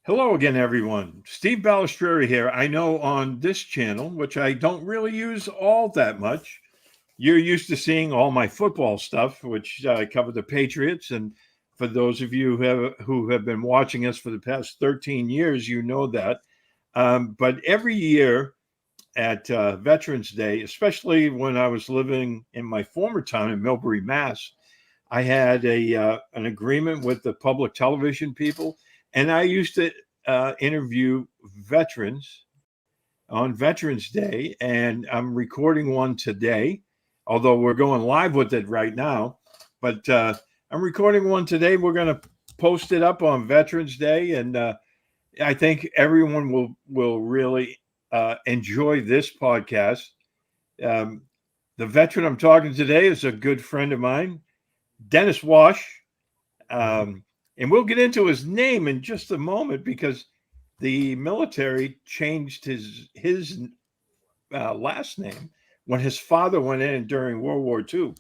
Hello again, everyone. Steve Balistreri here. I know on this channel, which I don't really use all that much, you're used to seeing all my football stuff, which I cover the Patriots. And for those of you who have been watching us for the past 13 years, you know that. But every year at Veterans Day, especially when I was living in my former town in Millbury, Mass, I had a an agreement with the public television people, and I used to interview veterans on Veterans Day, and I'm recording one today. Although we're going live with it right now, but I'm recording one today. We're going to post it up on Veterans Day, and I think everyone will really enjoy this podcast. Um, the veteran I'm talking today is a good friend of mine, Dennis Wash. And we'll get into his name in just a moment because the military changed his last name when his father went in during World War II.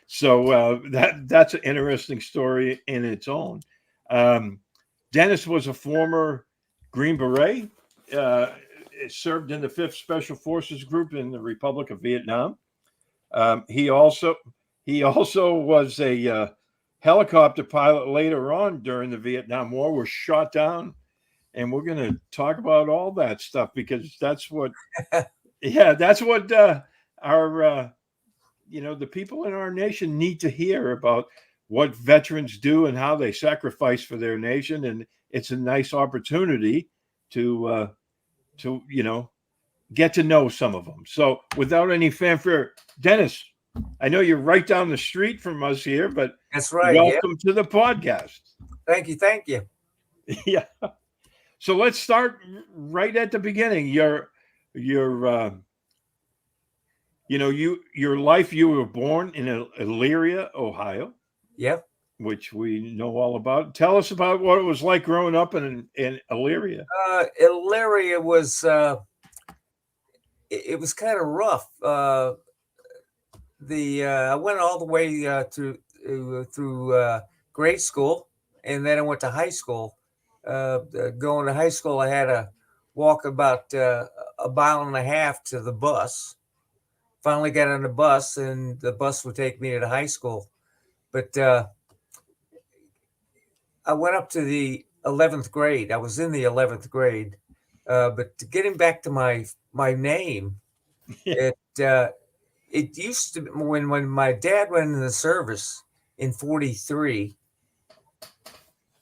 So that's an interesting story in its own. Um, Dennis was a former Green Beret, uh, served in the Fifth Special Forces Group in the Republic of Vietnam. Um, he also he also was a helicopter pilot later on during the Vietnam War. Was shot down, and we're going to talk about all that stuff because that's what our the people in our nation need to hear about what veterans do and how they sacrifice for their nation, and it's a nice opportunity to get to know some of them. So, without any fanfare, Dennis, I know you're right down the street from us here, but That's right. Yeah. welcome to the podcast. Thank you. Thank you. Yeah. So let's start right at the beginning. Your your life. You were born in Elyria, Ohio, Yep. which we know all about. Tell us about what it was like growing up in Elyria. Elyria was it was kind of rough. The I went all the way through grade school, and then I went to high school. Going to high school, I had to walk about a mile and a half to the bus. Finally got on the bus, and the bus would take me to the high school. But I went up to the 11th grade. I was in the 11th grade. But getting back to my name, it uh, it used to when my dad went in the service in 43.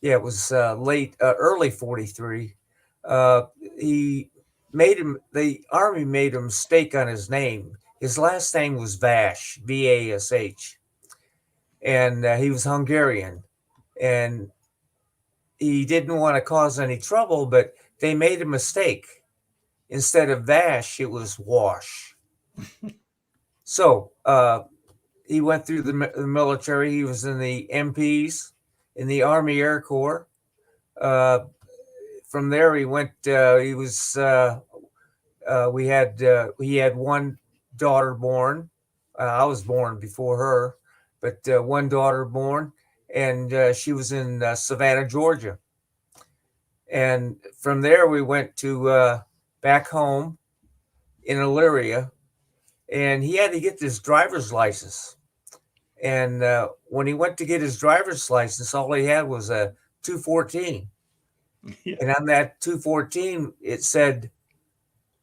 Yeah, it was early 43. Uh, he the army made a mistake on his name. His last name was Vash, Vash, and he was Hungarian, and he didn't want to cause any trouble, but they made a mistake. Instead of Vash, it was Wash. So he went through the military. He was in the MPs, in the Army Air Corps. Uh, from there, he went. He was. He had one daughter born. I was born before her, but one daughter born, and she was in Savannah, Georgia. And from there, we went to back home in Elyria, and he had to get this driver's license. And when he went to get his driver's license, all he had was a 214. Yeah. And on that 214, it said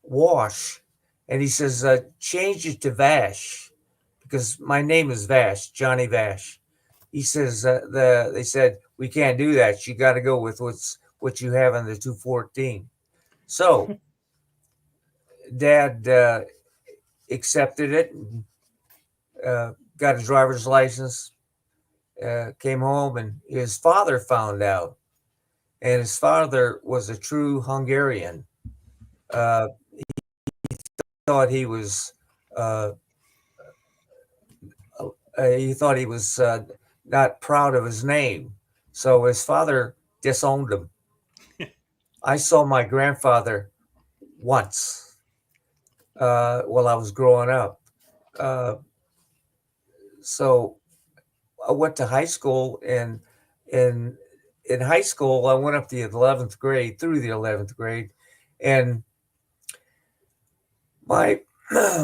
Wash. And he says, change it to Vash because my name is Vash, Johnny Vash. He says, they said, we can't do that. You got to go with what you have on the 214. So dad accepted it, and, got a driver's license, came home, and his father found out. And his father was a true Hungarian. Uh, thought he was uh, he thought he was not proud of his name, so his father disowned him. I saw my grandfather once while I was growing up. Uh, so I went to high school, and in high school, I went up the 11th grade through the 11th grade, and my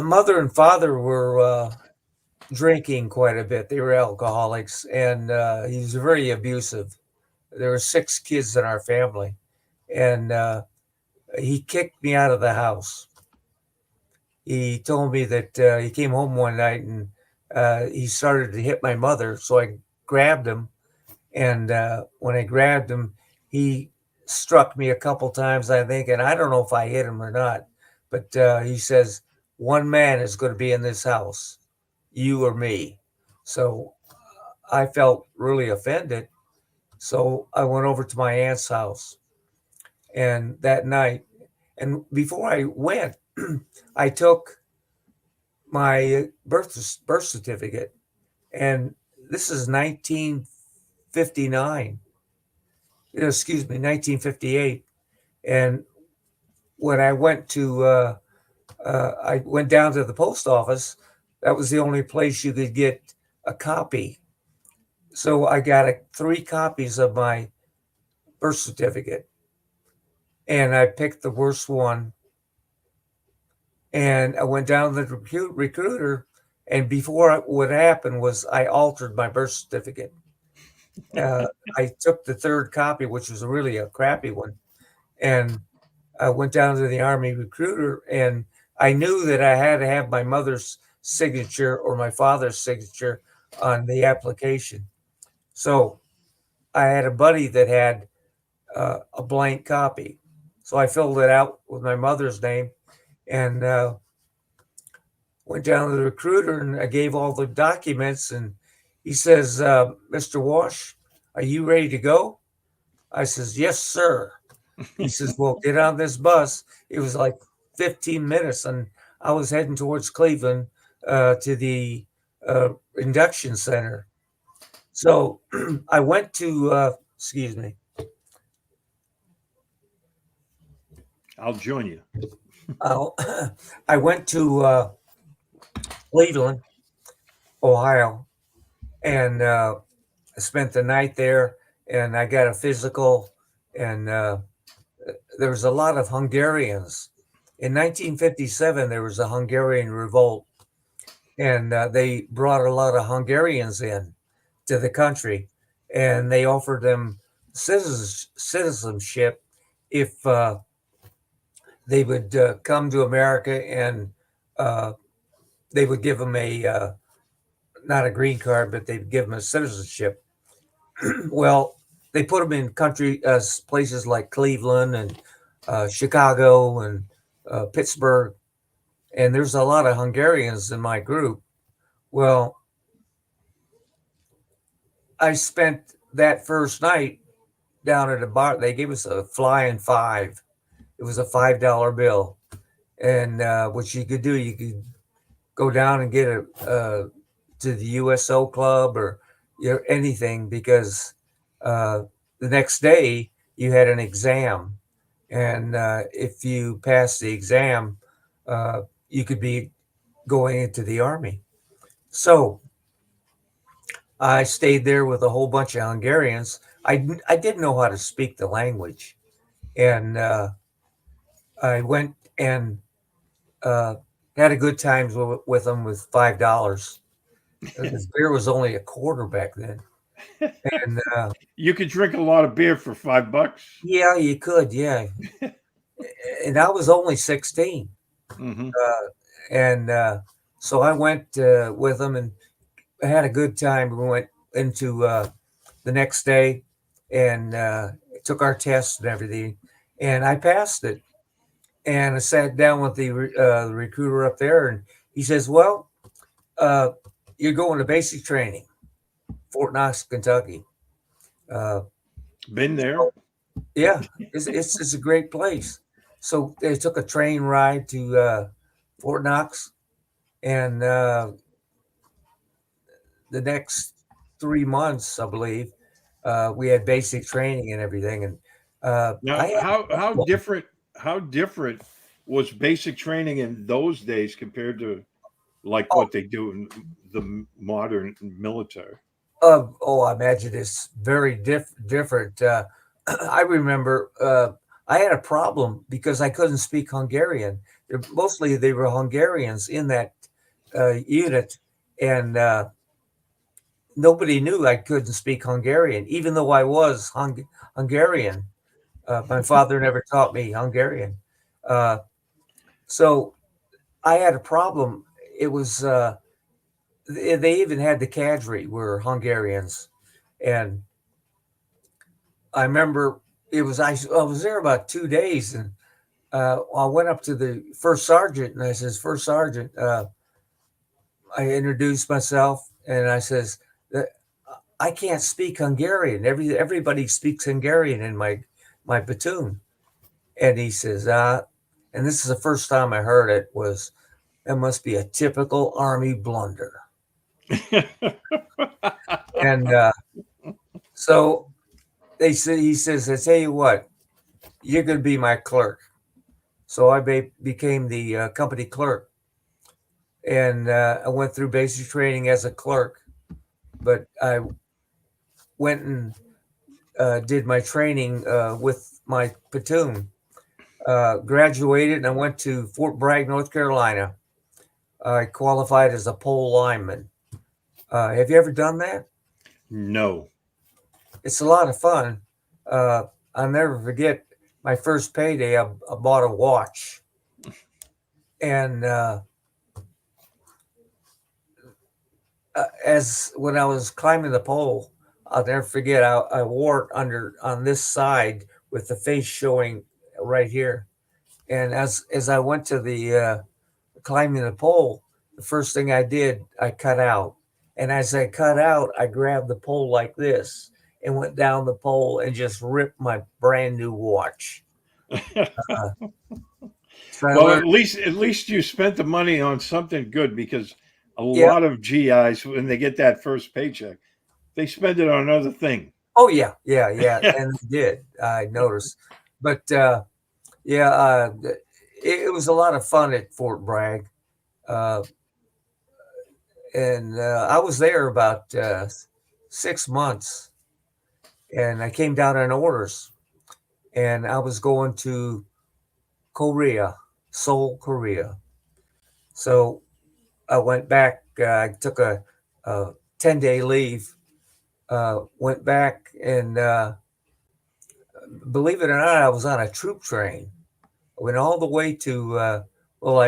mother and father were drinking quite a bit. They were alcoholics, and he was very abusive. There were 6 kids in our family, and he kicked me out of the house. He told me that he came home one night and he started to hit my mother. So I grabbed him. And when I grabbed him, he struck me a couple times, I think. And I don't know if I hit him or not. But he says, one man is going to be in this house, you or me. So I felt really offended. So I went over to my aunt's house. And that night, and before I went, I took my birth certificate, and this is 1959. Excuse me, 1958. And when I went I went down to the post office. That was the only place you could get a copy. So I got 3 copies of my birth certificate, and I picked the worst one. And I went down to the recruiter, and what happened was I altered my birth certificate. I took the 3rd copy, which was really a crappy one, and I went down to the Army recruiter, and I knew that I had to have my mother's signature or my father's signature on the application. So I had a buddy that had a blank copy. So I filled it out with my mother's name, and went down to the recruiter, and I gave all the documents, and he says, Mr. Wash, are you ready to go? I says, yes, sir. He says, well, get on this bus. It was like 15 minutes, and I was heading towards Cleveland to the induction center. So I went to, excuse me. I'll join you. I went to Cleveland, Ohio, and I spent the night there, and I got a physical, and there was a lot of Hungarians. In 1957, there was a Hungarian revolt, and they brought a lot of Hungarians in to the country, and they offered them citizenship if they would come to America, and they would give them not a green card, but they'd give them a citizenship. Well, they put them in places like Cleveland and Chicago and Pittsburgh, and there's a lot of Hungarians in my group. Well, I spent that first night down at a bar. They gave us a flying $5. It was a $5 bill, and what you could do, you could go down and get to the USO club or anything, because the next day you had an exam, and if you passed the exam, you could be going into the Army. So I stayed there with a whole bunch of Hungarians. I didn't know how to speak the language, and I went and had a good time with them with $5. The beer was only a quarter back then. And you could drink a lot of beer for $5. Yeah, you could. Yeah. And I was only 16. Mm-hmm. And so I went with them and had a good time. We went into the next day and took our tests and everything. And I passed it. And I sat down with the recruiter up there, and he says, well, you're going to basic training, Fort Knox, Kentucky. Been there? Yeah, it's a great place. So they took a train ride to Fort Knox, and the next 3 months, I believe, we had basic training and everything. And now, how different was basic training in those days compared to like what they do in the modern military? I imagine it's very different. I remember I had a problem because I couldn't speak Hungarian. Mostly they were Hungarians in that unit, and nobody knew I couldn't speak Hungarian, even though I was Hungarian. My father never taught me Hungarian. Uh, so I had a problem. It was, they even had the cadre were Hungarians. And I remember I was there about 2 days, and I went up to the first sergeant and I says, First Sergeant, I introduced myself and I says, I can't speak Hungarian. Everybody speaks Hungarian in my platoon. And he says, and this is the first time I heard it was, that must be a typical Army blunder. And so he says, I tell you what, you're going to be my clerk. So I became the company clerk. And I went through basic training as a clerk. But I went and did my training with my platoon. Graduated and I went to Fort Bragg, North Carolina. I qualified as a pole lineman. Have you ever done that? No. It's a lot of fun. I'll never forget my first payday. I bought a watch, and as when I was climbing the pole, I'll never forget. I wore it on this side with the face showing right here. And as I went to the climbing the pole, the first thing I did, I cut out. And as I cut out, I grabbed the pole like this and went down the pole and just ripped my brand new watch. So Well, at least you spent the money on something good, because a yeah. lot of GIs, when they get that first paycheck, they spend it on another thing. Oh yeah, and they did. I noticed, but yeah, it was a lot of fun at Fort Bragg, uh, and I was there about 6 months, and I came down on orders, and I was going to Korea, Seoul, Korea. So I went back. I took a 10-day leave. Went back and believe it or not, I was on a troop train. I went all the way to. Well,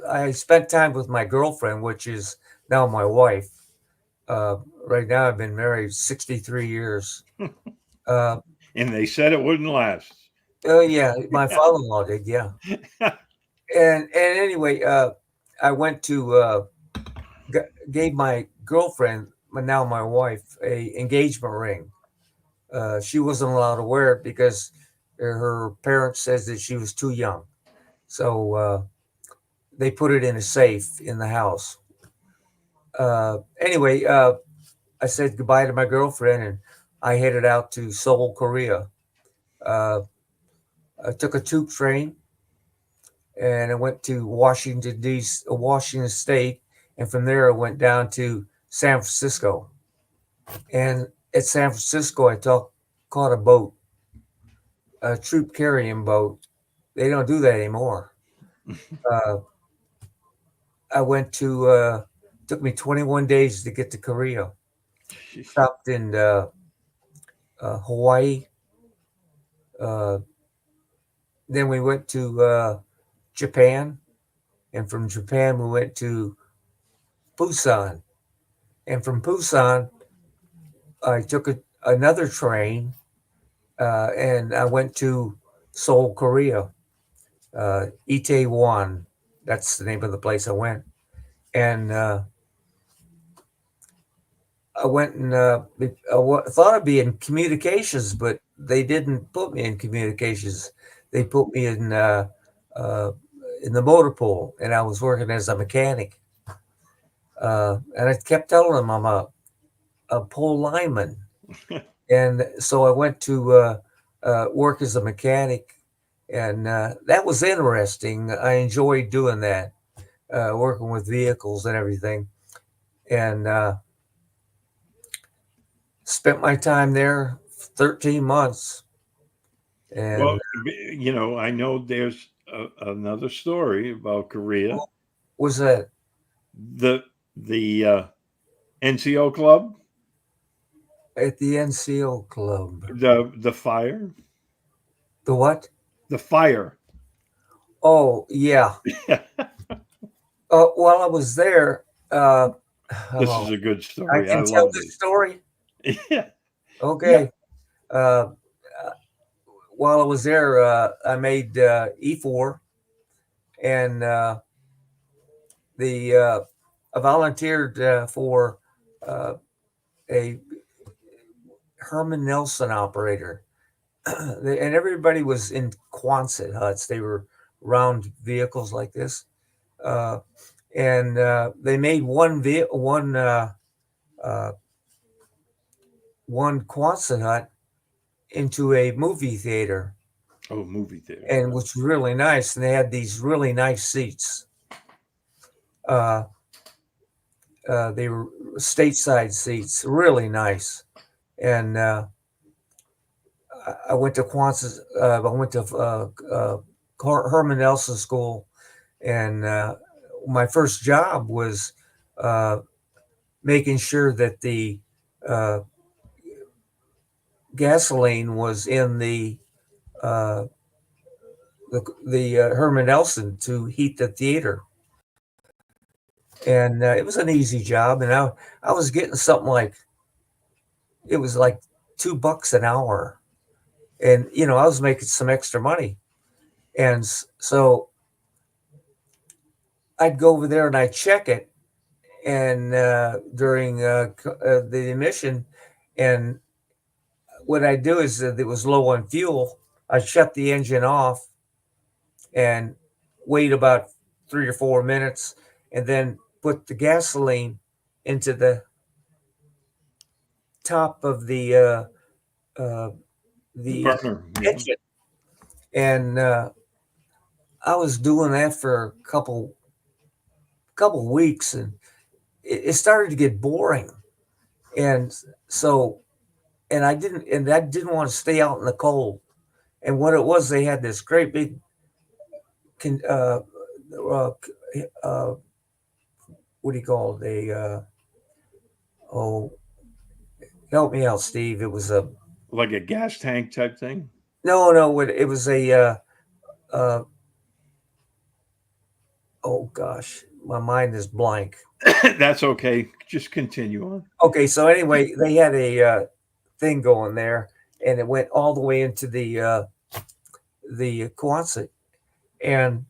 I spent time with my girlfriend, which is now my wife. Right now, I've been married 63 years. And they said it wouldn't last. Oh yeah, my father-in-law did. Yeah, and anyway, I went to gave my girlfriend, now my wife, a engagement ring. She wasn't allowed to wear it because her parents says that she was too young. So they put it in a safe in the house. Anyway, I said goodbye to my girlfriend and I headed out to Seoul, Korea. I took a troop train and I went to Washington State, and from there I went down to San Francisco. And at San Francisco, I caught a boat, a troop carrying boat. They don't do that anymore. I went to. Took me 21 days to get to Korea. Stopped in Hawaii. Then we went to Japan, and from Japan we went to Busan, and from Busan I took another train, and I went to Seoul, Korea. Itaewon, that's the name of the place I went, and I went and thought I'd be in communications, but they didn't put me in communications. They put me in the motor pool, and I was working as a mechanic. And I kept telling them I'm a pole lineman, and so I went to work as a mechanic, and that was interesting. I enjoyed doing that, working with vehicles and everything, and spent my time there 13 months. And Well, I know there's another story about Korea. what was that The NCO club, at the NCO club? the fire, The what? the fire. Oh, yeah. While I was there, This is oh, a good I story. I can tell love this story. it. Yeah, yeah. Okay. Uh, while I was there, I made E4, and I volunteered for uh, a Herman Nelson operator, and everybody was in Quonset huts. They were round vehicles like this, uh, and they made uh, one Quonset hut into a movie theater, Oh, movie theater. and which was really nice. And they had these really nice seats. Uh, they were stateside seats, really nice. And I went to Quonset. I went to Herman Nelson School, and my first job was uh, making sure that the uh, gasoline was in uh, the Herman Nelson to heat the theater. And it was an easy job, and I was getting something like, it was like $2 an hour, and I was making some extra money, and so I'd go over there and I'd check it, and during the emission, and what I do is that it was low on fuel. I shut the engine off and wait about 3 or 4 minutes, and then put the gasoline into the top of uh, The the burner. Yeah. engine. And I was doing that for a couple weeks, and it started to get boring. And so, and I didn't want to stay out in the cold. And what it was, they had this great big con- uh, uh, uh, what do you call it? Oh, help me out, Steve. It was a Like a gas tank type thing. no. It was a uh, oh gosh, my mind is blank. That's okay. Just continue on. Okay, so anyway, they had a thing going there, and it went all the way into the Quonset, and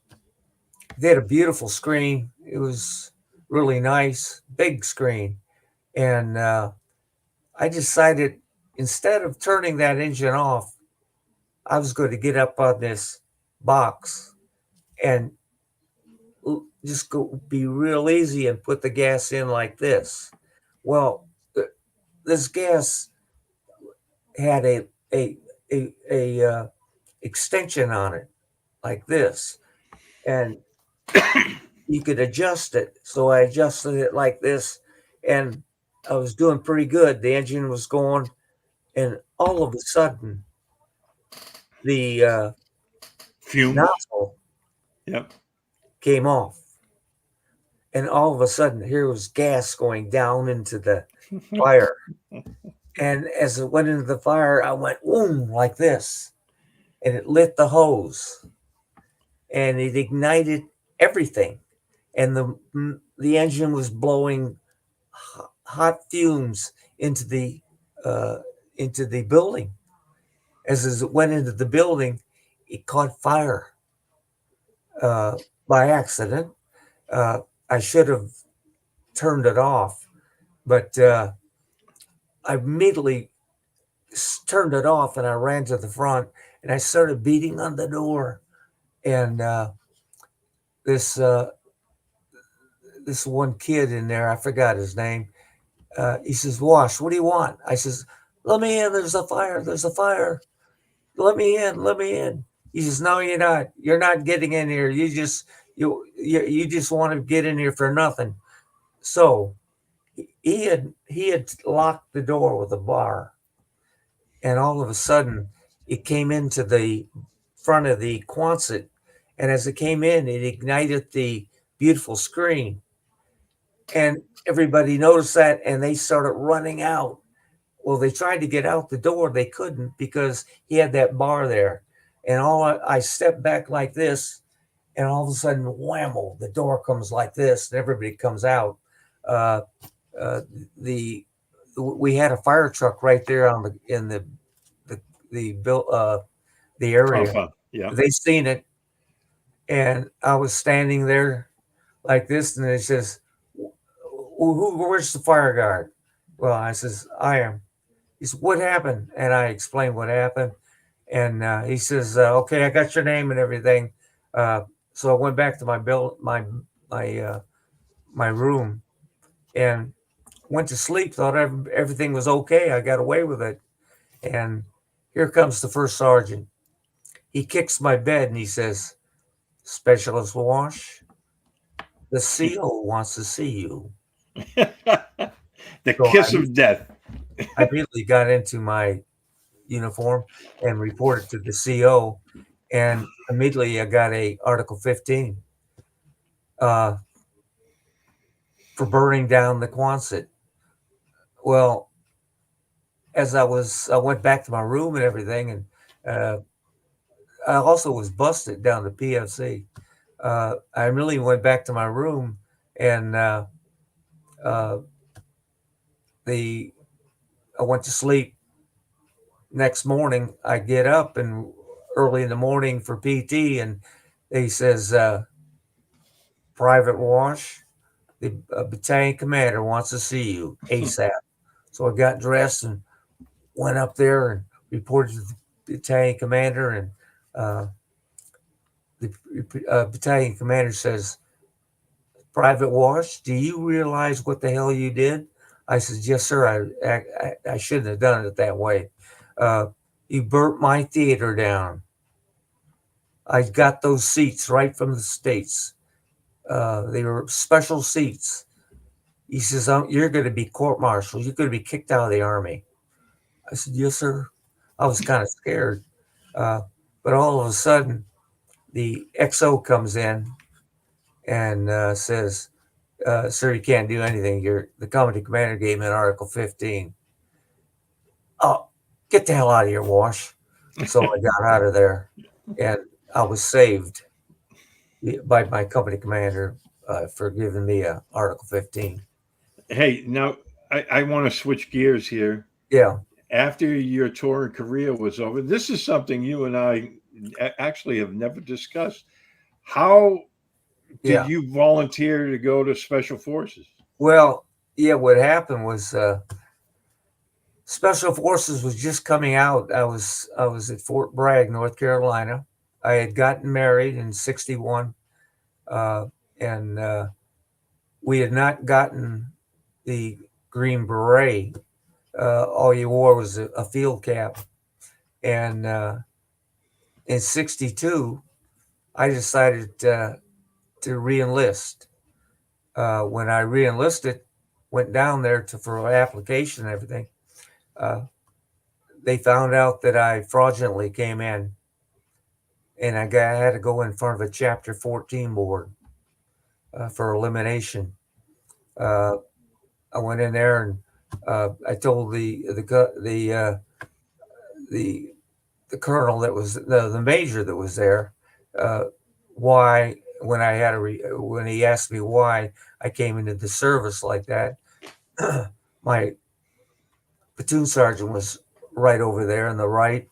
they had a beautiful screen. It was really nice, big screen, and I decided, instead of turning that engine off, I was going to get up on this box and just go be real easy and put the gas in like this. Well, this gas had a extension on it like this, and you could adjust it. So I adjusted it like this, and I was doing pretty good. The engine was going, and all of a sudden, the Fumes. nozzle Yep. came off, and all of a sudden, here was gas going down into the fire. And as it went into the fire, I went boom like this, and it lit the hose, and it ignited everything, and the engine was blowing hot fumes uh, into the building. As it went into the building, it caught fire by accident. I should have turned it off, but I immediately turned it off, and I ran to the front, and I started beating on the door. And this this one kid in there, I forgot his name. He says, "Wash, what do you want?" I says, "Let me in. There's a fire. There's a fire. Let me in. Let me in." He says, "No, you're not. You're not getting in here. You just want to get in here for nothing." So he had locked the door with a bar, and all of a sudden it came into the front of the Quonset, and as it came in, it ignited the beautiful screen, and everybody noticed that, and they started running out. Well, they tried to get out the door, they couldn't because he had that bar there, and I stepped back like this, and all of a sudden, whammo, the door comes like this, and everybody comes out. Uh, uh, the we had a fire truck right there on the the built the area. Compound. Yeah. They seen it, and I was standing there like this, and it says, Where's the fire guard?" Well, I says, "I am." He said, "What happened?" And I explained what happened, and he says, "Okay, I got your name and everything." Uh, so I went back to my my room and went to sleep. Thought everything was okay. I got away with it, and here comes the first sergeant. He kicks my bed and he says, "Specialist Wash, the CO wants to see you." The So kiss of death. I immediately got into my uniform and reported to the CO, and immediately I got a Article 15 uh, for burning down the Quonset. Well, I went back to my room and everything, and uh, I also was busted down to PFC. I really went back to my room, and uh, the I went to sleep. Next morning, I get up and early in the morning for PT, and he says, "Private Wash, the battalion commander wants to see you ASAP." So I got dressed and went up there and reported to the battalion commander, and uh, the battalion commander says, "Private Wash, do you realize what the hell you did?" I said, "Yes, sir. I shouldn't have done it that way. Uh, you burnt my theater down. I got those seats right from the States. They were special seats." He says, "You're going to be court-martialed. You're going to be kicked out of the Army." I said, "Yes, sir." I was kind of scared. Uh, but all of a sudden, the XO comes in and says, "Sir, you can't do anything. The company commander gave me an Article 15. "Oh, get the hell out of here, Wash." So I got out of there, and I was saved by my company commander for giving me a Article 15. Hey, now I want to switch gears here. Yeah, After your tour in Korea was over, this is something you and I actually have never discussed. How did yeah. you volunteer to go to Special Forces? Well, yeah, what happened was Special Forces was just coming out. I was at Fort Bragg, North Carolina. I had gotten married in '61, uh, and we had not gotten the Green Beret. All you wore was a field cap. And in '62, I decided to reenlist. When I reenlisted, went down there for application and everything. Uh, they found out that I fraudulently came in, and I had to go in front of a Chapter 14 board for elimination. Uh, I went in there and I told the the colonel that was the major that was there uh, why when he asked me why I came into the service like that. My platoon sergeant was right over there on the right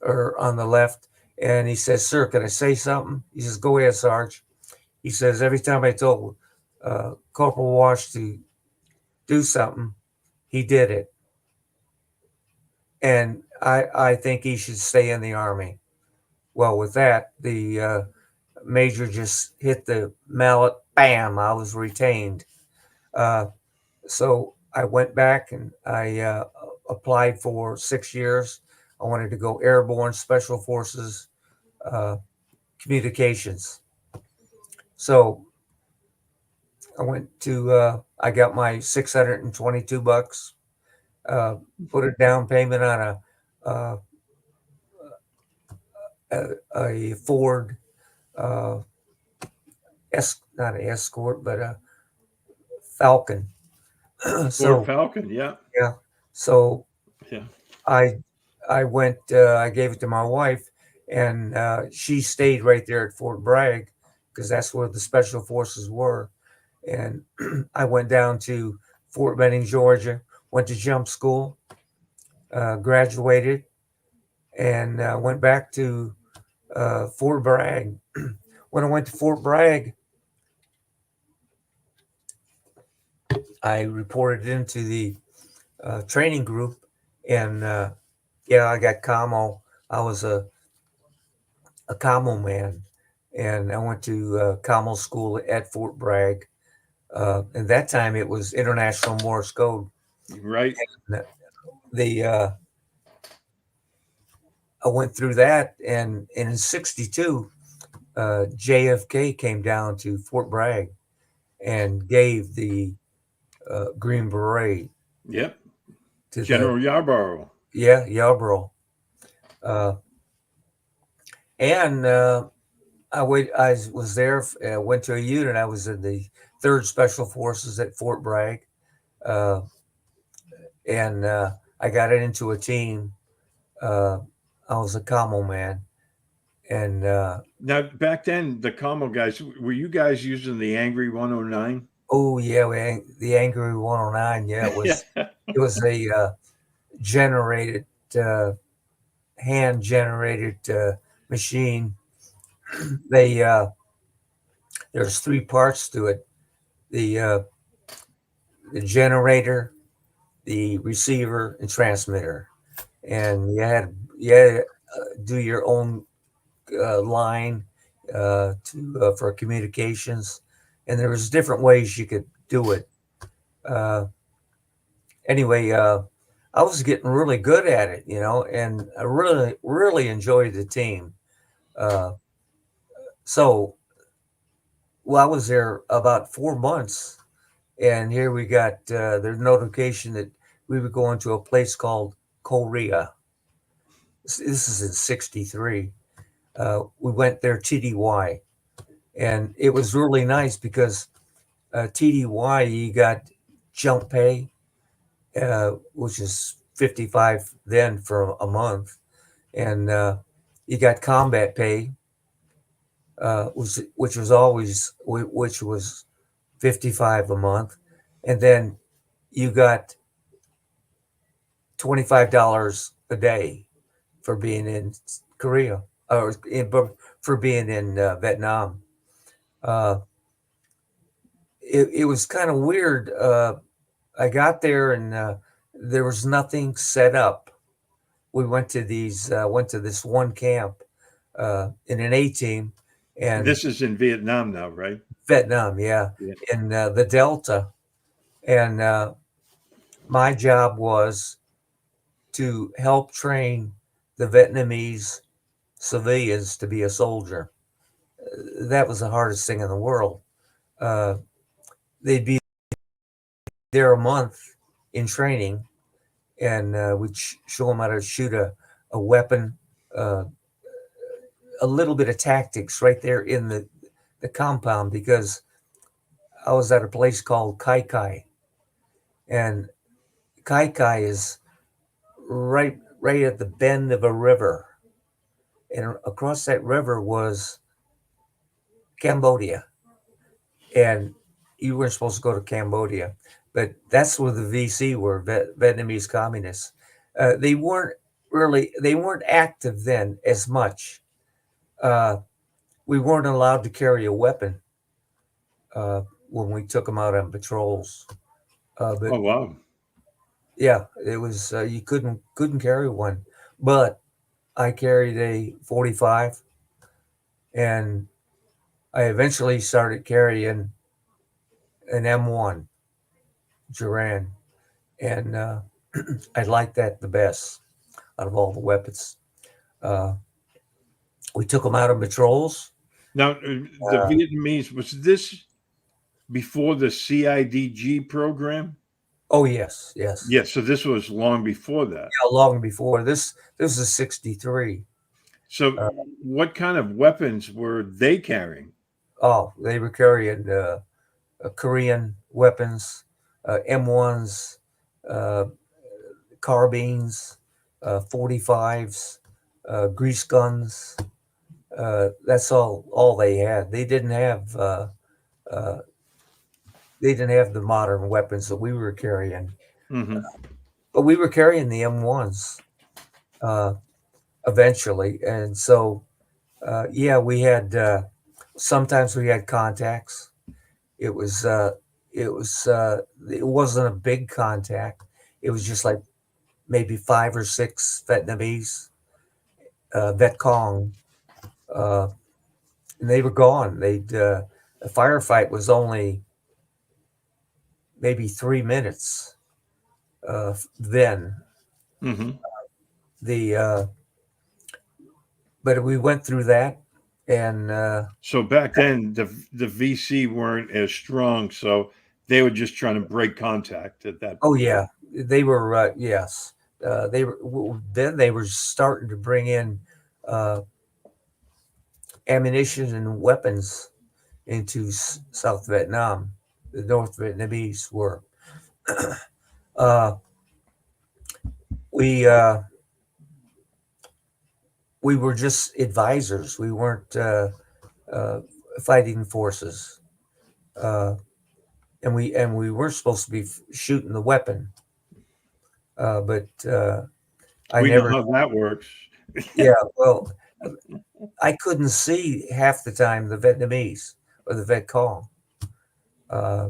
or on the left, and he says, "Sir, can I say something?" He says, "Go ahead, Sarge." He says, "Every time I told Corporal Wash to do something, he did it, and I think he should stay in the Army." Well, with that, the major just hit the mallet. Bam! I was retained. Uh, so I went back and I applied for 6 years. I wanted to go airborne, special forces, uh, communications. So I got my $622, put a down payment on uh, a Ford, uh, not an Escort, but a Falcon. Ford So Falcon. Yeah. yeah, so Yeah. I I gave it to my wife, and she stayed right there at Fort Bragg because that's where the special forces were. And I went down to Fort Benning, Georgia, went to jump school, graduated, and went back to Fort Bragg. When I went to Fort Bragg, I reported into the training group, and yeah, I got camo. I was a camo man, and I went to camo school at Fort Bragg. And that time it was International Morse Code. Right. The I went through that, and in '62, JFK came down to Fort Bragg and gave the Green Beret Yep. to the General Yarborough. Yarborough. Uh, and I was there, went to a unit. I was in the 3rd Special Forces at Fort Bragg, uh, and I got into a team. Uh, I was a commo man, and Now, back then, the Commo guys, were you guys using the Angry 109? oh yeah, the Angry 109. Yeah, Yeah. it was a generated, hand generated machine. They There's 3 parts to it: the the generator, the receiver, and transmitter. And you had to do your own line for communications, and there was different ways you could do it. Uh, anyway, I was getting really good at it, and I really enjoyed the team. Uh, so, well, I was there about 4 months, and here we got the notification that we were going to a place called Korea. This is in '63. We went there TDY, and it was really nice because TDY, you got jump pay, which is 55 then for a month, and you got combat pay, which was always which was 55 a month, and then you got $25 a day for being in Korea, or for being in Vietnam. Uh, it was kind of weird. I got there, and there was nothing set up. We went to this one camp in an A team, and This is in Vietnam now, right? Vietnam, yeah, Yeah. in the Delta, and my job was to help train the Vietnamese civilians to be a soldier. That was the hardest thing in the world. Uh, they'd be there a month in training, and we'd show them how to shoot a weapon, uh, a little bit of tactics right there in the compound, because I was at a place called Kai Kai, and Kai Kai is right at the bend of a river, and across that river was Cambodia, and you weren't supposed to go to Cambodia, but that's where the VC were, Vietnamese communists. They weren't active then as much. Uh, we weren't allowed to carry a weapon uh, when we took them out on patrols. But Oh, wow. yeah, it was you couldn't carry one. But I carried a 45, and I eventually started carrying an M1 Duran, and I liked that the best out of all the weapons. Uh, we took them out on patrols. Now, the Uh, Vietnamese, was this before the CIDG program? Oh yes, yes. Yes. So this was long before that. Yeah, long before this. This is 63. So what kind of weapons were they carrying? Oh, they were carrying Korean weapons, M1s, uh, carbines, 45s, grease guns. That's all they had. Uh, they didn't have the modern weapons that we were carrying, Hmm. but we were carrying the M1s uh, eventually, and so yeah, we had sometimes we had contacts. It was it wasn't a big contact. It was just like maybe 5 or 6 Vietnamese Viet Cong, uh, and they were gone. The firefight was only maybe 3 minutes. Then Hmm. the but we went through that, and So back then, the VC weren't as strong, so they were just trying to break contact at that oh point. yeah, they were yes, then they were starting to bring in uh, ammunition and weapons into South Vietnam. The North Vietnamese were. uh, we uh, we were just advisors. We weren't uh, fighting forces, uh, and we were supposed to be shooting the weapon, but I We know never. how that works. Yeah, well, I couldn't see half the time the Vietnamese or the Viet Cong. Uh,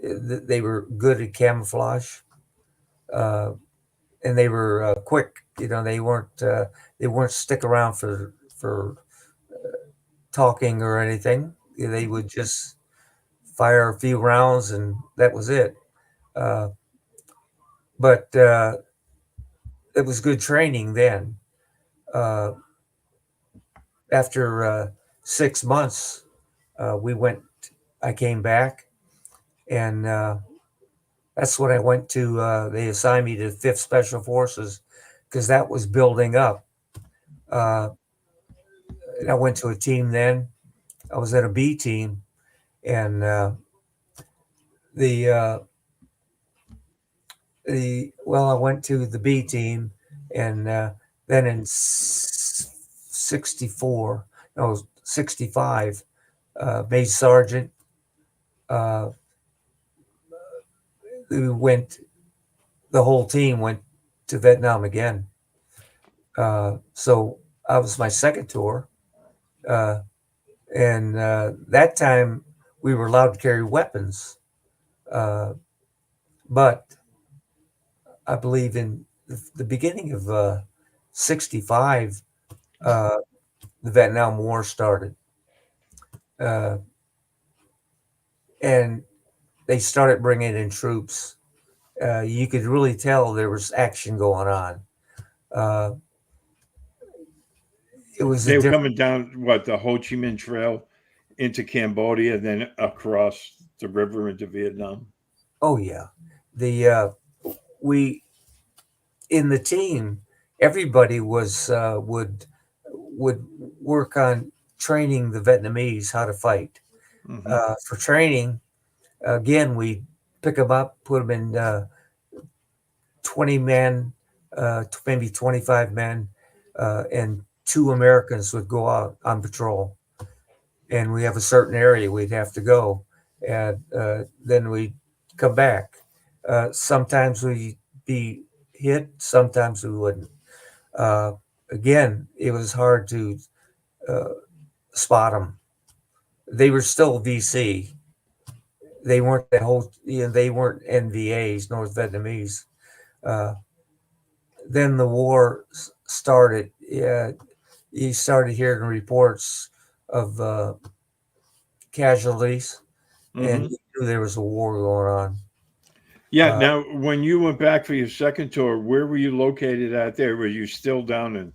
they were good at camouflage, uh, and they were quick. You know, they weren't stick around for talking or anything. They would just fire a few rounds, and that was it. Uh, but it was good training then. Uh, after 6 months, we went. I came back, and that's when I went to. They assigned me to Fifth Special Forces because that was building up. Uh, I went to a team then. I was at a B team, and the I went to the B team, and then in 64, no, 65, Major Sergeant, uh, we went, the whole team went to Vietnam again. So I was my second tour. Uh, and that time we were allowed to carry weapons. Uh, but I believe in the beginning of 65, uh, the Vietnam War started. Uh, and they started bringing in troops. You could really tell there was action going on. Uh, it was a They were different. coming down what the Ho Chi Minh Trail into Cambodia, then across the river into Vietnam. Oh yeah, the we in the team, everybody was would work on training the Vietnamese how to fight. Hmm. For training, again, we pick them up, put them in 20 men, maybe 25 men, and 2 Americans would go out on patrol. And we have a certain area we'd have to go, and then we'd come back. Sometimes we'd be hit, sometimes we wouldn't. Uh, Again, it was hard to uh, spot them. They were still VC. They weren't that whole. You know, they weren't NVAs, North Vietnamese. Uh, then the war started. Yeah, you started hearing reports of casualties, and Hmm. you knew there was a war going on. Yeah. Uh, Now, when you went back for your second tour, where were you located at there? Were you still down in?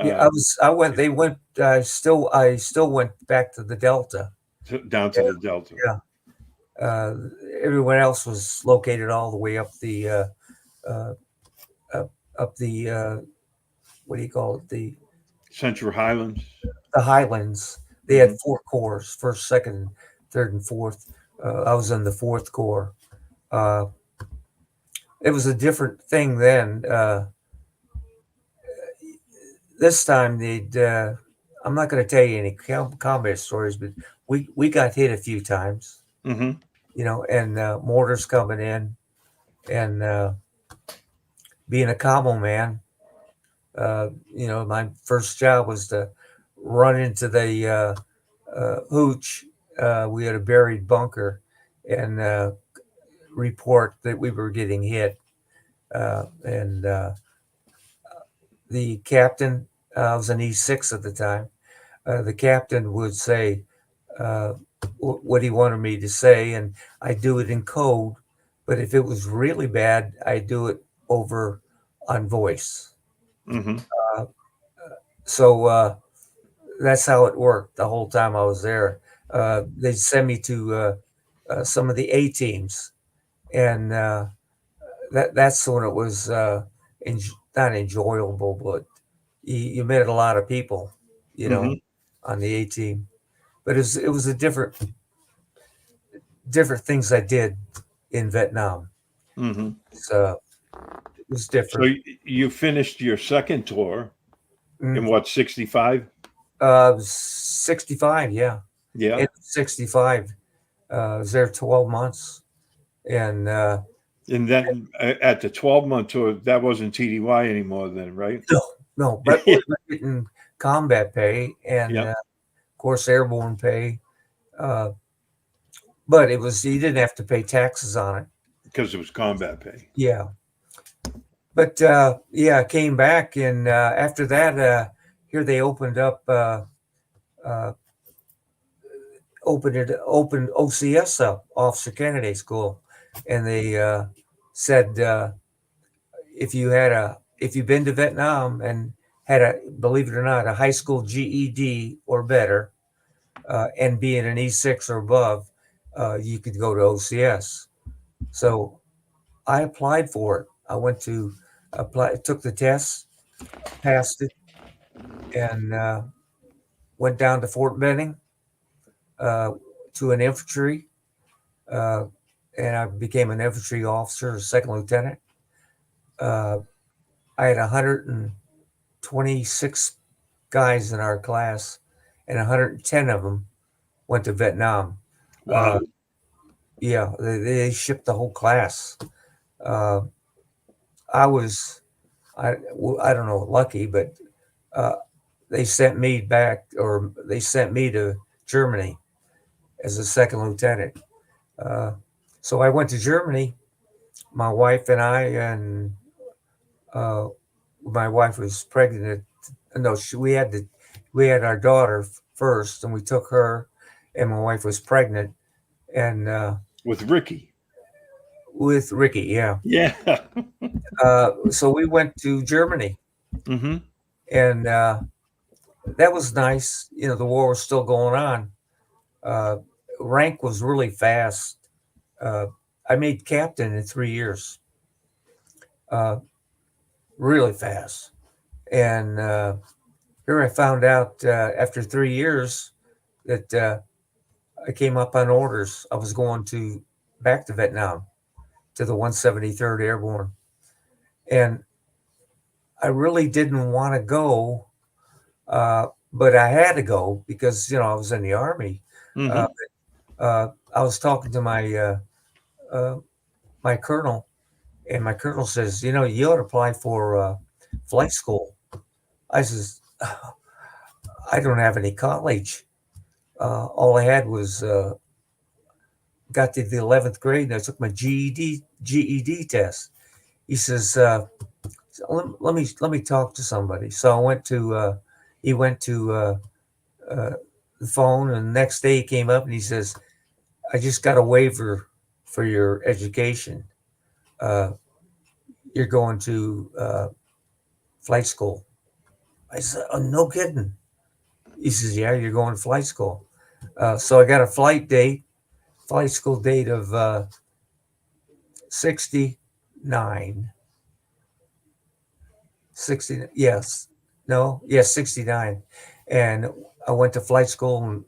yeah, Uh, I went. They went. I still went back to the Delta. down to the Delta. Yeah. Everyone else was located all the way up the up the what do you call it, Central Highlands. the Highlands. They had 4 corps: first, second, third, and fourth. I was in the 4th Corps. It was a different thing then. This time they'd. I'm not going to tell you any combat stories, but we got hit a few times. Mm-hmm. You know, and mortars coming in, and being a combo man. You know, my first job was to run into the hooch. We had a buried bunker, and report that we were getting hit. And the captain, I was an E6 at the time. The captain would say what he wanted me to say, and I do it in code. But if it was really bad, I do it over on voice. Mm-hmm. So that's how it worked the whole time I was there. They'd send me to some of the A teams, and that's when it was not enjoyable, but you met a lot of people, you know, on the A team. But it was a different things I did in Vietnam. Mm-hmm. It was different. So you finished your second tour in what, 65? 65, yeah. Yeah. In 65. I was there 12 months. And then at the 12-month tour, that wasn't TDY anymore then, right? No, but we were getting combat pay and, of course, airborne pay. But it was, you didn't have to pay taxes on it. Because it was combat pay. Yeah. But, I came back, and after that, here they opened up, opened OCS up, Officer Candidate School. And they said, if you've been to Vietnam and had believe it or not, a high school GED or better, and being an E6 or above, you could go to OCS. So I applied for it. I went to apply, took the test, passed it, and went down to Fort Benning to an infantry, and I became an infantry officer, a second lieutenant. I had 126 guys in our class, and 110 of them went to Vietnam. Wow. They shipped the whole class. I don't know, lucky, but they sent me to Germany as a second lieutenant. So I went to Germany. My wife and I, and my wife was pregnant. No, we had our daughter first, and we took her, and my wife was pregnant, and with Ricky. With Ricky, yeah. Yeah. So we went to Germany, and that was nice. You know, the war was still going on. Rank was really fast. I made captain in 3 years. Really fast. And here I found out after 3 years that I came up on orders. I was going back to Vietnam, to the 173rd Airborne. And I really didn't want to go, but I had to go because, you know, I was in the Army. I was talking to my my colonel, and my colonel says, you know, you ought to apply for flight school. I says, I don't have any college. All I had was got to the 11th grade, and I took my GED test. He says, let me talk to somebody. So I went to he went to the phone, and the next day he came up and he says, I just got a waiver for your education. You're going to flight school. I said, oh, no kidding. He says, yeah, you're going to flight school. So I got a flight school date of 69. 60, yes. No, yes, 69. And I went to flight school and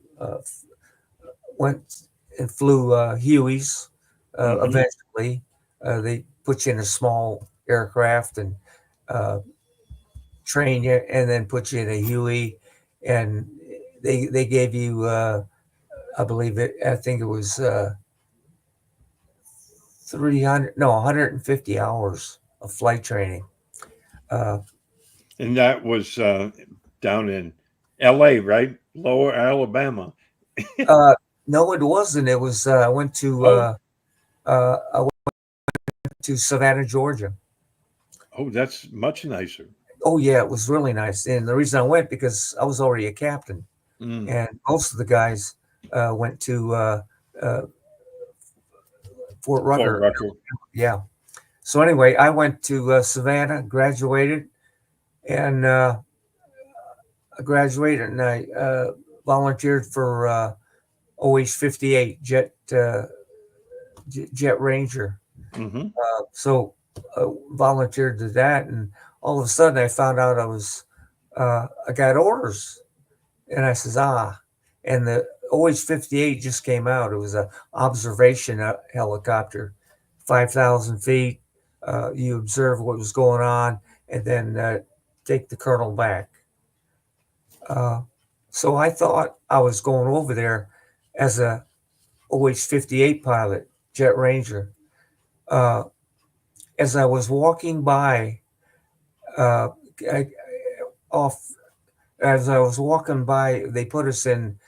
went and flew Hueys. Mhm. Eventually, they put you in a small aircraft and uh, train you, and then put you in a Huey, and they gave you, I believe it, I think it was 300, no, 150 hours of flight training. Uh, And that was down in L.A., right? Lower Alabama. uh, no, it wasn't. It was Oh, I went to Savannah, Georgia. oh, that's much nicer. Oh yeah, it was really nice. And the reason I went because I was already a captain, Mm. and most of the guys went to uh, Fort Fort Rucker. Rucker. Yeah. So anyway, I went to Savannah, graduated, and I graduated, and I volunteered for OH-58 Jet Ranger. Hmm. So volunteered to that, and all of a sudden I found out I got orders, and I says and the OH-58 just came out. It was a observation helicopter, 5,000 feet. You observe what was going on, and then take the colonel back. Uh, so I thought I was going over there as a OH-58 pilot, Jet Ranger. Uh, as I was walking by, uh, I, off as I was walking by, they sent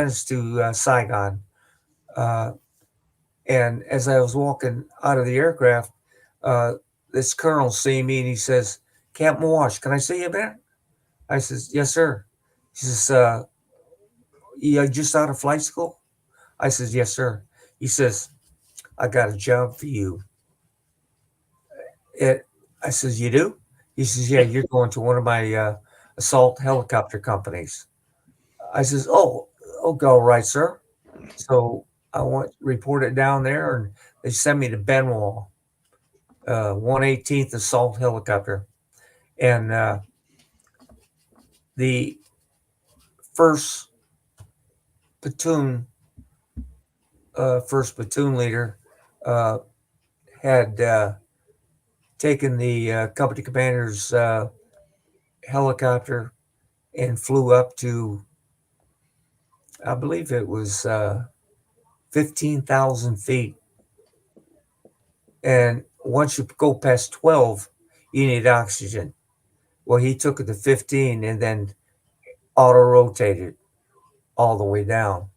us to Saigon. Uh, and as I was walking out of the aircraft, uh, this colonel see me and he says, Captain Wash, can I see you a minute? I says, yes, sir. He says, you just out of flight school? I says, yes, sir. He says, I got a job for you. It, I says, you do? He says, yeah, you're going to one of my assault helicopter companies. I says, oh, go right, sir. So I went reported down there, and they sent me to Benoit, 118th Assault Helicopter, and the first platoon, first platoon leader, uh, had taken the company commander's helicopter and flew up to, I believe it was 15,000 feet. And once you go past 12, you need oxygen. Well, he took it to 15 and then auto rotated all the way down.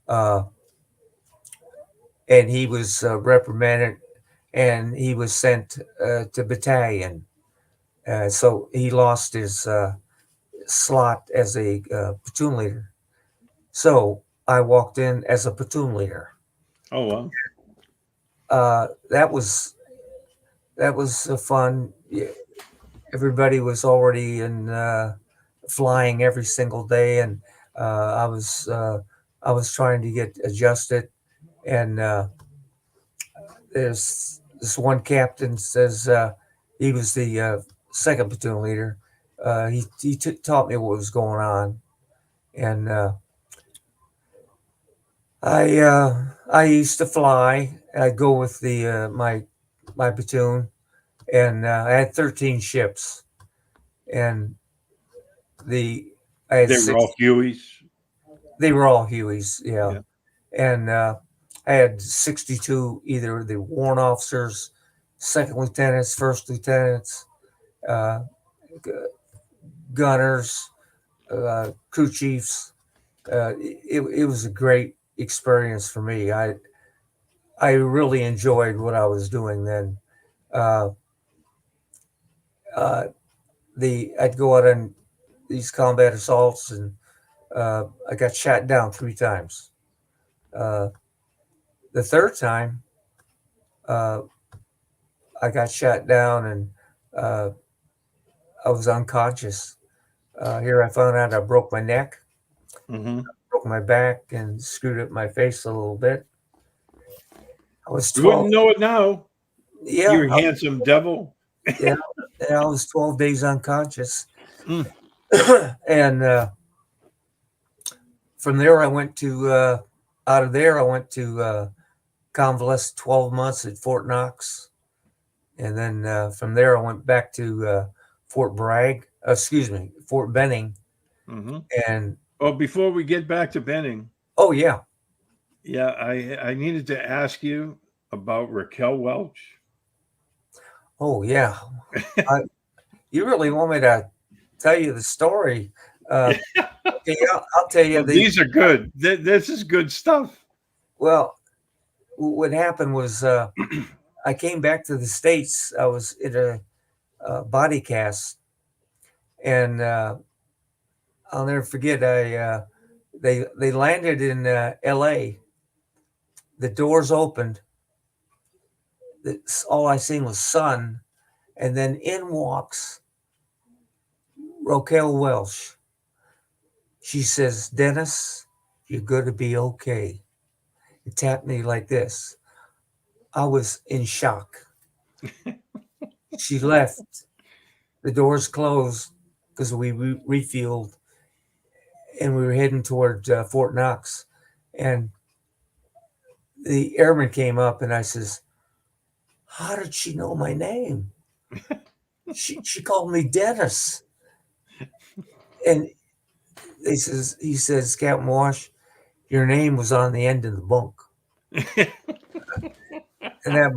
Uh, and he was reprimanded and he was sent to battalion. So he lost his slot as a platoon leader. So I walked in as a platoon leader. Oh, well. Uh, that was fun. Everybody was already in flying every single day, and uh, I was uh, I was trying to get adjusted. And there's this one captain says he was the second platoon leader. He taught me what was going on, and I used to fly. I'd go with the my platoon, and I had 13 ships, and the I had They were six. all Hueys. They were all Hueys, yeah, Yeah. and I had 62 either the warrant officers, second lieutenants, first lieutenants, uh, gunners, crew chiefs. It was a great experience for me. I really enjoyed what I was doing then. Uh, uh, I'd go out on these combat assaults, and I got shot down 3 times. Uh, the third time, uh, I got shot down, and uh, I was unconscious. Here I found out I broke my neck, Hmm. broke my back and screwed up my face a little bit. I was You 12. wouldn't know it now. Yeah, You handsome devil. yeah, I was 12 days unconscious. Mm. And from there, I went to, out of there, I went to convalesce 12 months at Fort Knox. And then from there, I went back to Fort Benning. Hmm. And Oh, before we get back to Benning, oh, yeah. yeah, I needed to ask you about Raquel Welch. Oh, yeah. You really want me to tell you the story? Okay, I'll tell you Well, these are good. This is good stuff. well, what happened was I came back to the States. I was in a body cast, and I'll never forget. They landed in L.A. The doors opened. All I seen was sun, and then in walks Raquel Welch. She says, "Dennis, you're going to be okay." It tapped me like this. I was in shock. She left. The doors closed because we refueled, and we were heading toward Fort Knox. And the airman came up, and I says, "How did she know my name?" She called me Dennis. And he says, "Captain Wash, your name was on the end of the bunk." And that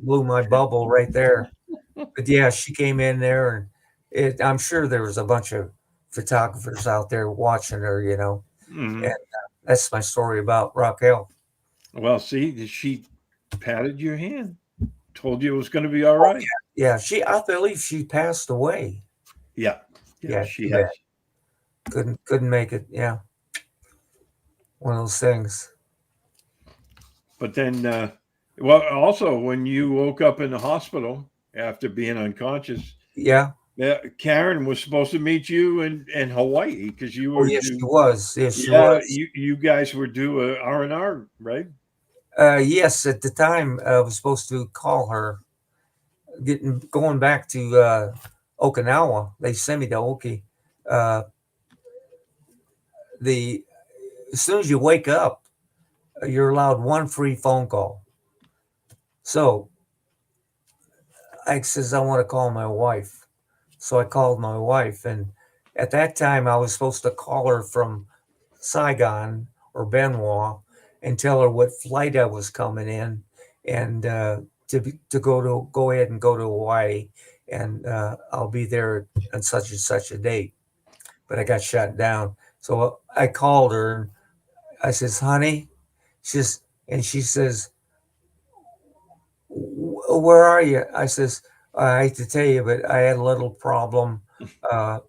blew my bubble right there. But yeah, she came in there, and I'm sure there was a bunch of photographers out there watching her, Mhm. and that's my story about Raquel. Well, see, she patted your hand, told you it was going to be all Oh, right. yeah, I believe she passed away. Yeah, yeah, Yeah, she too bad. has. Couldn't make it. Yeah, one of those things. But then, well, also when you woke up in the hospital after being unconscious, Yeah. Karen was supposed to meet you in Hawaii because you Oh, were yes, she due. was. Yes, she Yeah, was. you guys were due a R&R, right? Yes, at the time, I was supposed to call her, going back to Okinawa. They sent me to Oki. Uh, the As soon as you wake up, you're allowed one free phone call. So I says, I want to call my wife. So I called my wife, and at that time I was supposed to call her from Saigon or Benoit and tell her what flight I was coming in, and to go ahead and go to Hawaii, and I'll be there on such and such a date. But I got shut down. So I called her, and I says, "Honey," she says, "Where are you?" I says, "I hate to tell you, but I had a little problem." Uh,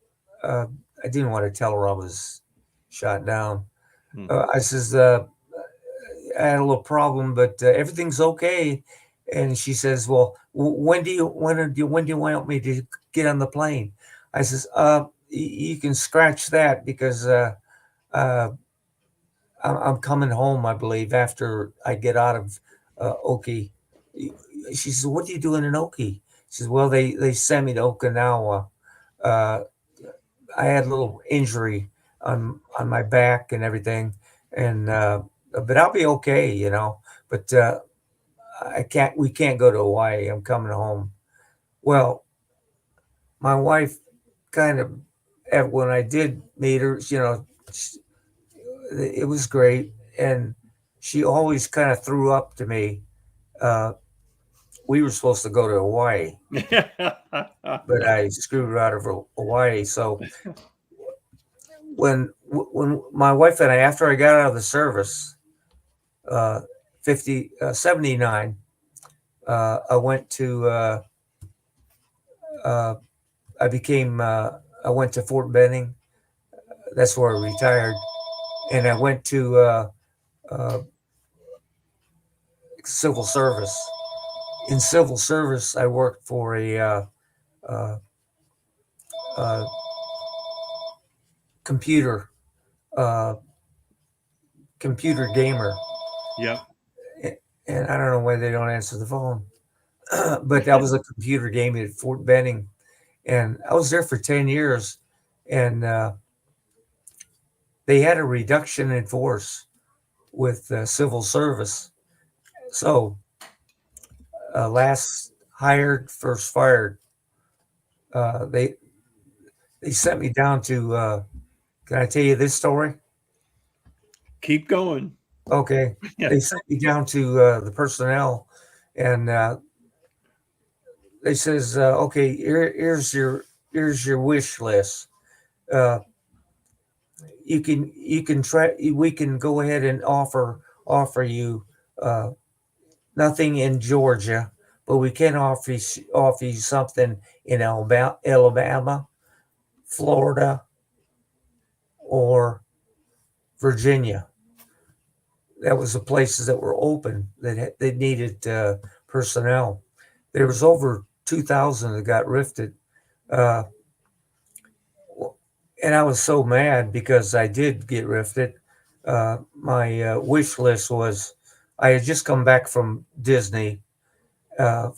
I didn't want to tell her I was shot down. Hmm. I says, "I had a little problem, but everything's okay." And she says, "Well, when do you want me to get on the plane?" I says, You can scratch that because uh, I'm coming home, I believe, after I get out of Oki." She says, "What are you doing in Oki?" She says, "Well, they sent me to Okinawa. Uh, I had a little injury on my back and everything, and but I'll be okay. But I can't. We can't go to Hawaii. I'm coming home." Well, my wife kind of, when I did meet her, it was great, and she always kind of threw up to me. Uh, we were supposed to go to Hawaii, but I screwed her out of Hawaii. So when my wife and I, after I got out of the service, uh, 79, I went to uh, I went to Fort Benning. That's where I retired, and I went to uh, civil service. In civil service, I worked for a uh, uh, computer uh, computer gamer, Yeah. and I don't know why they don't answer the phone. But I was a computer gamer at Fort Benning, and I was there for 10 years, and they had a reduction in force with civil service. So last hired, first fired. They sent me down to. Can I tell you this story? Keep going. Okay, Yeah. they sent me down to the personnel, and they says, "Okay, here's your wish list. Uh, you can try. We can go ahead and offer you uh, nothing in Georgia, but we can offer you something in Alabama, Florida, or Virginia." That was the places that were open that needed personnel. There was over 2,000 that got rifted, uh, and I was so mad because I did get rifted. My wish list was I had just come back from Disney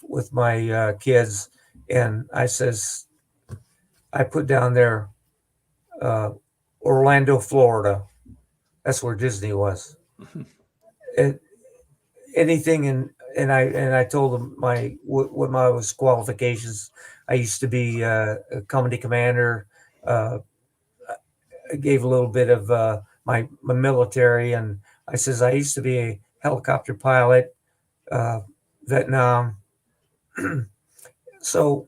with my kids, and I put down there uh, Orlando, Florida. That's where Disney was. And anything and I told them what my was qualifications. I used to be a company commander. Uh, I gave a little bit of my military, and I says I used to be a helicopter pilot, uh, Vietnam. So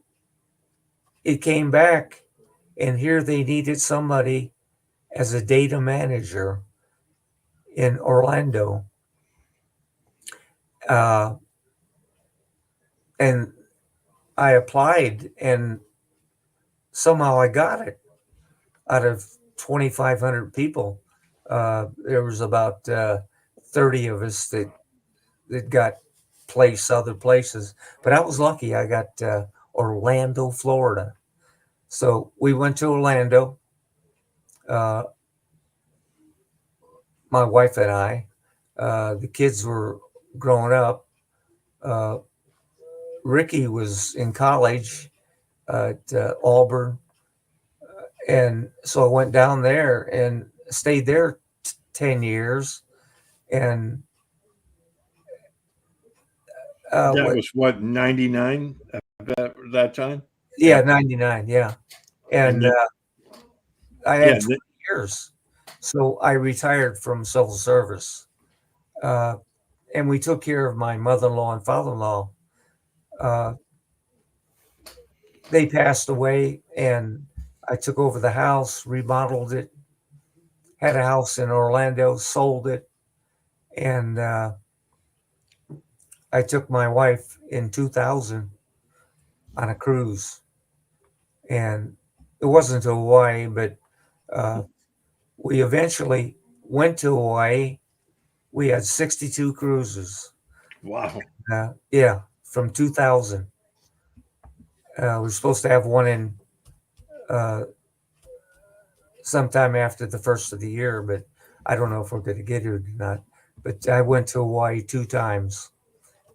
it came back, and here they needed somebody as a data manager in Orlando, uh, and I applied, and somehow I got it. Out of 2,500 people, there was about 30 of us that got placed other places. But I was lucky. I got Orlando, Florida. So we went to Orlando, uh, my wife and I. The kids were growing up. Uh, Ricky was in college at Auburn. And so I went down there and stayed there 10 years. And That what, was what, 99 at that time? yeah, Yeah. 99. Yeah. And And then, I yeah, had 20 years. So I retired from civil service. Uh, and we took care of my mother in law and father in law. Uh, they passed away, and I took over the house, remodeled it, had a house in Orlando, sold it. And I took my wife in 2000 on a cruise. And it wasn't to Hawaii, but uh, we eventually went to Hawaii. We had 62 cruises. wow. Yeah, from 2000. We're supposed to have one in uh, sometime after the first of the year, but I don't know if we're going to get it or not. But I went to Hawaii 2 times,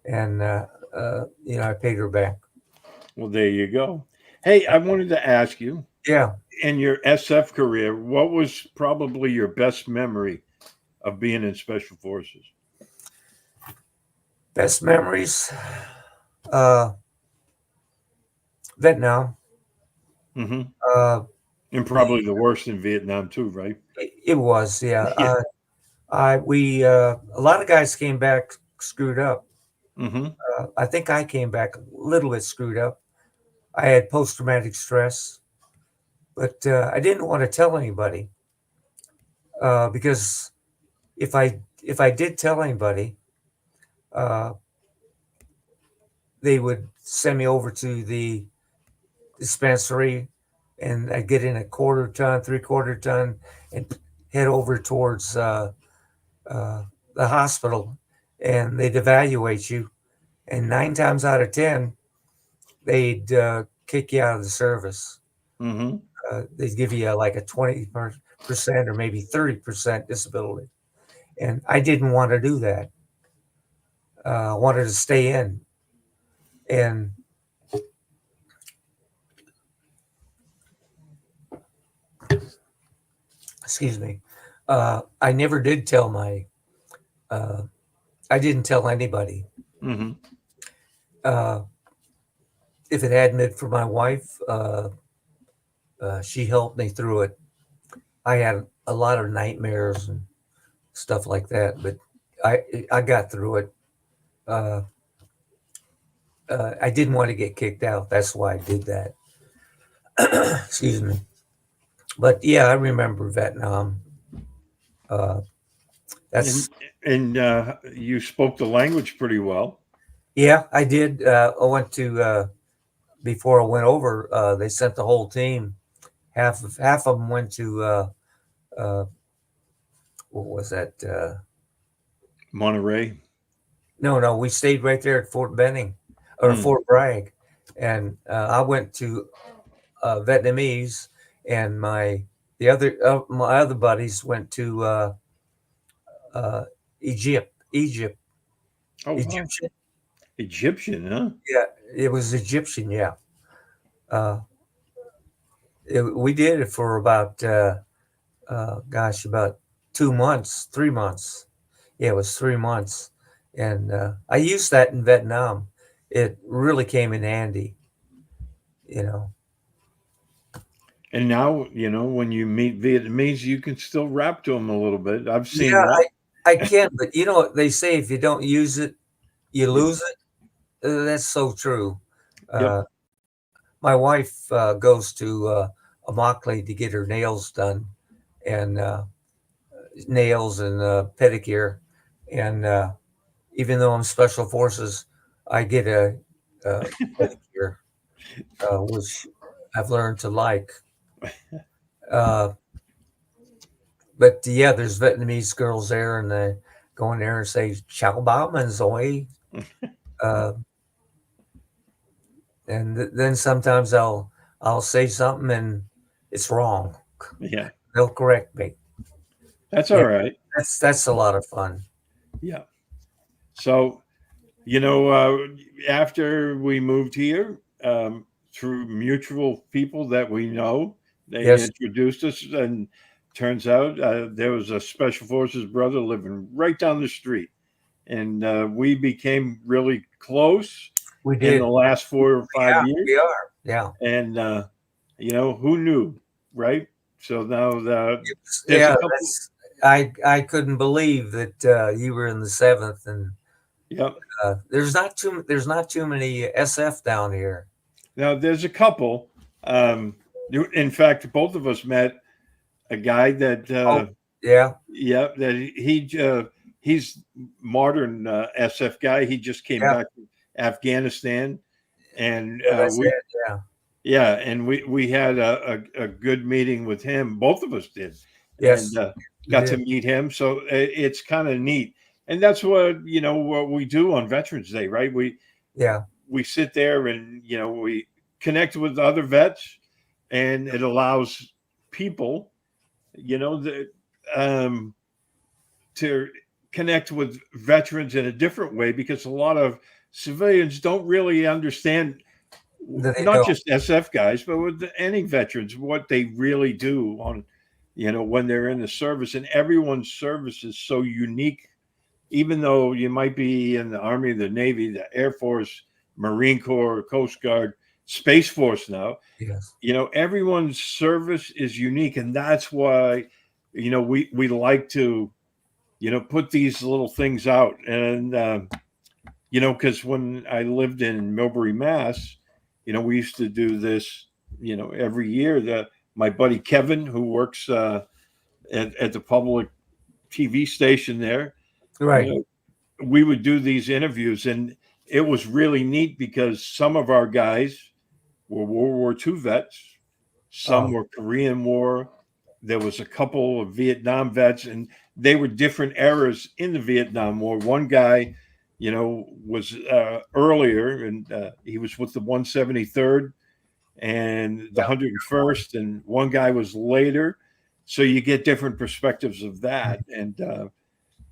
and I paid her back. Well, there you go. Hey, I wanted to ask you, Yeah, in your SF career, what was probably your best memory of being in Special Forces? best memories. Uh, Vietnam. Hmm. Uh, And the probably the worst in Vietnam too, right? it was, yeah. Yeah. I we A lot of guys came back screwed up. Hmm. I think I came back a little bit screwed up. I had post traumatic stress, but I didn't want to tell anybody because if I did tell anybody, uh, they would send me over to the dispensary, and I'd get in a quarter ton, 3/4 ton, and head over towards uh, the hospital, and they'd evaluate you. And 9 times out of 10, they'd kick you out of the service. Hmm. They'd give you like a 20% or maybe 30% disability. and I didn't want to do that. I wanted to stay in, and excuse me, I never did tell my. I didn't tell anybody. Hmm. Uh, if it hadn't been for my wife, she helped me through it. I had a lot of nightmares and stuff like that, but I got through it. Uh, I didn't want to get kicked out. That's why I did that. Excuse me. But yeah, I remember Vietnam. Uh, And that's you spoke the language pretty well. yeah, I did. I went to before I went over. They sent the whole team. Half of them went to uh, what was that? Monterey. No, we stayed right there at Fort Benning or Mm. Fort Bragg, and I went to Vietnamese, and my other buddies went to uh, Egypt, Oh, wow. Egyptian. Egyptian, huh? Yeah, it was Egyptian. Yeah, uh, we did it for about gosh, about 2 months, 3 months. Yeah, it was 3 months, and I used that in Vietnam. It really came in handy, you know. And now, when you meet Vietnamese, you can still rap to them a little bit. I've seen Yeah, one. I can, but you know what they say: if you don't use it, you Yeah. lose it. That's so true. Yep. Uh, my wife goes to Immokalee to get her nails done, and nails and pedicure. And even though I'm special forces, I get a pedicure, which I've learned to like. Uh, but yeah, there's Vietnamese girls there, and they go in there and say "Chào bao man rồi," uh, and then sometimes I'll say something and it's wrong. Yeah. They'll correct me. That's all Yeah, right. that's a lot of fun. Yeah. So, after we moved here, through mutual people that we know, they Yes, introduced us, and turns out there was a special forces brother living right down the street, and we became really close we in the did. last 4 or 5 Yeah, years. we are. Yeah, And who knew, right? So now there's a yeah. couple. That's I couldn't believe that you were in the seventh, and Yeah. there's not too many SF down here. Now there's a couple. In fact, both of us met a guy that, Oh, yeah, yeah, that he's modern SF guy. He just came yeah, back from Afghanistan, and yeah. That's it. Yeah. yeah, and we had a good meeting with him. Both of us did, and Yes, we got to did. meet him. So it's kind of neat, and that's what we do on Veterans Day, right? Yeah, We sit there and we connect with other vets, and it allows people, that to connect with veterans in a different way, because a lot of civilians don't really understand, they not don't. just SF guys, but with any veterans, what they really do on, when they're in the service. And everyone's service is so unique, even though you might be in the Army, the Navy, the Air Force, Marine Corps, Coast Guard, Space Force now. Yes. Everyone's service is unique, and that's why we like to put these little things out. And because when I lived in Millbury, Mass, we used to do this every year. My buddy Kevin, who works at the public TV station there, Right. we would do these interviews, and it was really neat because some of our guys were World War II vets, some Oh, were Korean War, there was a couple of Vietnam vets, and they were different eras in the Vietnam War. One guy, was earlier, and he was with the 173rd and the yeah. 101st, and one guy was later. So you get different perspectives of that, and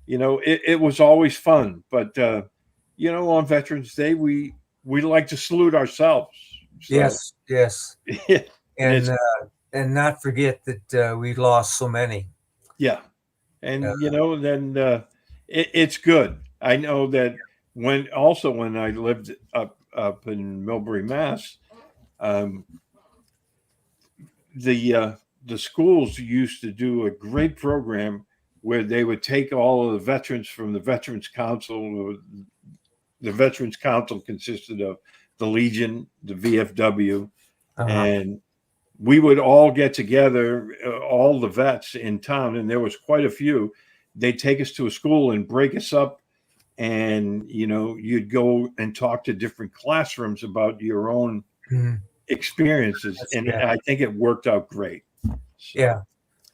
it was always fun. But on Veterans Day, we like to salute ourselves. So, Yes, yes, yeah, and and not forget that we lost so many. yeah, and then it's good. I know that when I lived up in Millbury, Mass, um, the schools used to do a great program where they would take all of the veterans from the Veterans Council. The Veterans Council consisted of the Legion, the VFW, Uh-huh. and we would all get together, all the vets in town, and there was quite a few. They'd take us to a school and break us up, and you'd go and talk to different classrooms about your own Mhm. experiences, and Yeah, I think it worked out great. So, yeah,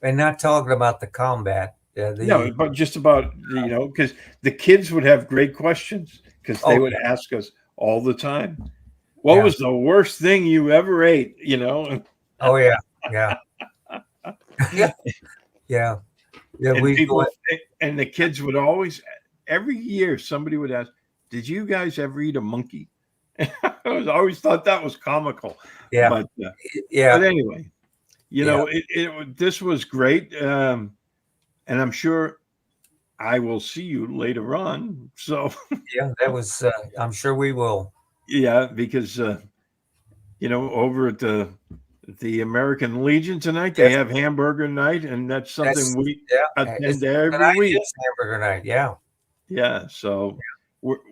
and not talking about the combat. no, but just about because the kids would have great questions because they Oh would ask us all the time, "What yeah, was the worst thing you ever ate?" oh yeah, yeah, yeah, yeah, yeah. And We go. and the kids would always, every year, somebody would ask, "Did you guys ever eat a monkey?" I always thought that was comical, Yeah, but yeah, anyway, yeah, this was great, and I'm sure I will see you later on. So yeah. That was. I'm sure we will. yeah, because over at the American Legion tonight, they Yes, have hamburger night, and that's something that's we yeah. attend every Tonight week. is hamburger night. Yeah, Yeah, so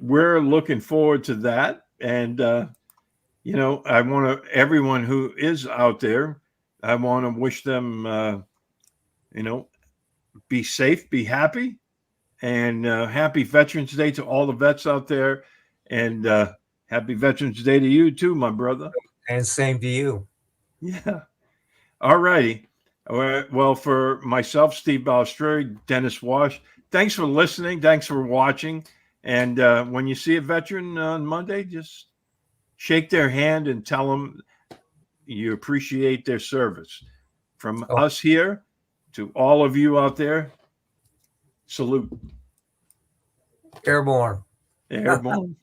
we're looking forward to that, and I want to everyone who is out there, I want to wish them, you know, be safe, be happy, and happy Veterans Day to all the vets out there, and happy Veterans Day to you too, my brother. and same to you. Yeah. All righty. Well, for myself, Steve Balistreri, Dennis Wash, thanks for listening. Thanks for watching. And when you see a veteran on Monday, just shake their hand and tell them you appreciate their service. From Oh, us here to all of you out there, salute. airborne. Airborne.